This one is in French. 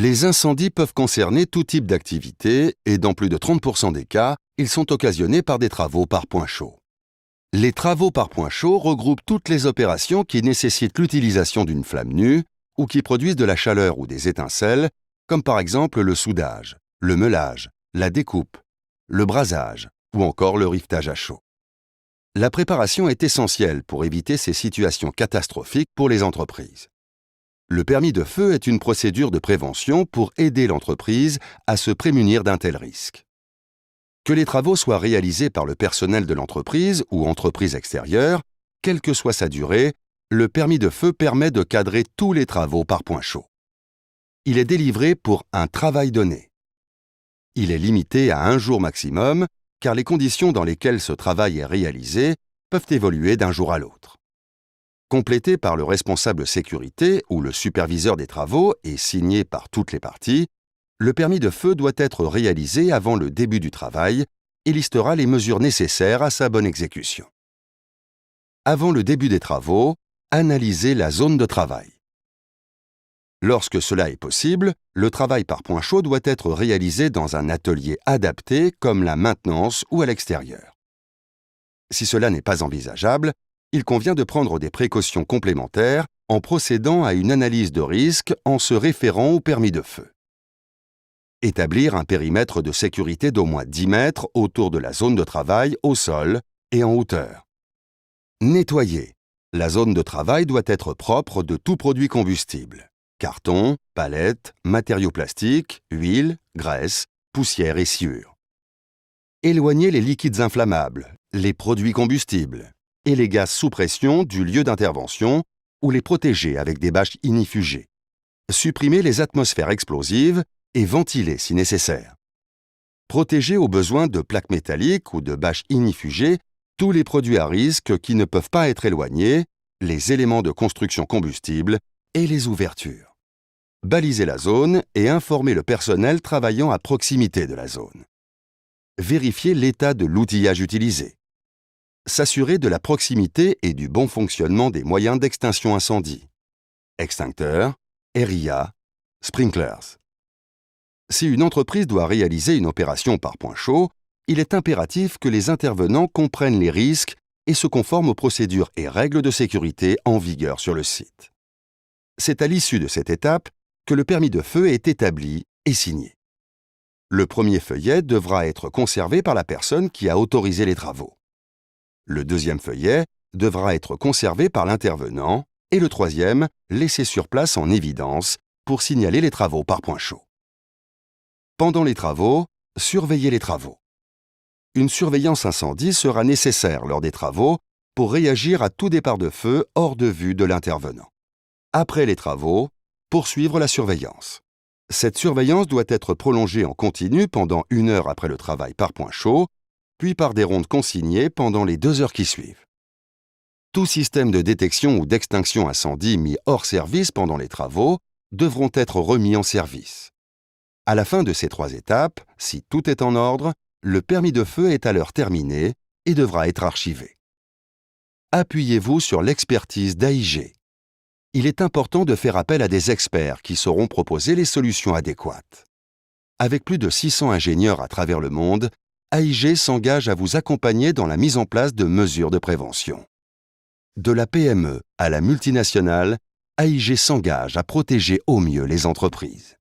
Les incendies peuvent concerner tout type d'activité et dans plus de 30% des cas, ils sont occasionnés par des travaux par point chaud. Les travaux par point chaud regroupent toutes les opérations qui nécessitent l'utilisation d'une flamme nue ou qui produisent de la chaleur ou des étincelles, comme par exemple le soudage, le meulage, la découpe, le brasage ou encore le rivetage à chaud. La préparation est essentielle pour éviter ces situations catastrophiques pour les entreprises. Le permis de feu est une procédure de prévention pour aider l'entreprise à se prémunir d'un tel risque. Que les travaux soient réalisés par le personnel de l'entreprise ou entreprise extérieure, quelle que soit sa durée, le permis de feu permet de cadrer tous les travaux par point chaud. Il est délivré pour un travail donné. Il est limité à 1 jour maximum, car les conditions dans lesquelles ce travail est réalisé peuvent évoluer d'un jour à l'autre. Complété par le responsable sécurité ou le superviseur des travaux et signé par toutes les parties, le permis de feu doit être réalisé avant le début du travail et listera les mesures nécessaires à sa bonne exécution. Avant le début des travaux, analysez la zone de travail. Lorsque cela est possible, le travail par point chaud doit être réalisé dans un atelier adapté comme la maintenance ou à l'extérieur. Si cela n'est pas envisageable, il convient de prendre des précautions complémentaires en procédant à une analyse de risque en se référant au permis de feu. Établir un périmètre de sécurité d'au moins 10 mètres autour de la zone de travail au sol et en hauteur. Nettoyer. La zone de travail doit être propre de tout produit combustible. Carton, palettes, matériaux plastiques, huile, graisse, poussière et sciure. Éloigner les liquides inflammables, les produits combustibles et les gaz sous pression du lieu d'intervention ou les protéger avec des bâches ignifugées. Supprimer les atmosphères explosives et ventiler si nécessaire. Protéger au besoin de plaques métalliques ou de bâches ignifugées tous les produits à risque qui ne peuvent pas être éloignés, les éléments de construction combustible et les ouvertures. Baliser la zone et informer le personnel travaillant à proximité de la zone. Vérifier l'état de l'outillage utilisé. S'assurer de la proximité et du bon fonctionnement des moyens d'extinction incendie. Extincteurs, RIA, sprinklers. Si une entreprise doit réaliser une opération par point chaud, il est impératif que les intervenants comprennent les risques et se conforment aux procédures et règles de sécurité en vigueur sur le site. C'est à l'issue de cette étape que le permis de feu est établi et signé. Le premier feuillet devra être conservé par la personne qui a autorisé les travaux. Le deuxième feuillet devra être conservé par l'intervenant et le troisième laissé sur place en évidence pour signaler les travaux par point chaud. Pendant les travaux, surveillez les travaux. Une surveillance incendie sera nécessaire lors des travaux pour réagir à tout départ de feu hors de vue de l'intervenant. Après les travaux, poursuivre la surveillance. Cette surveillance doit être prolongée en continu pendant 1 heure après le travail par point chaud, puis par des rondes consignées pendant les 2 heures qui suivent. Tout système de détection ou d'extinction incendie mis hors service pendant les travaux devront être remis en service. À la fin de ces 3 étapes, si tout est en ordre, le permis de feu est alors terminé et devra être archivé. Appuyez-vous sur l'expertise d'AIG. Il est important de faire appel à des experts qui sauront proposer les solutions adéquates. Avec plus de 600 ingénieurs à travers le monde, AIG s'engage à vous accompagner dans la mise en place de mesures de prévention. De la PME à la multinationale, AIG s'engage à protéger au mieux les entreprises.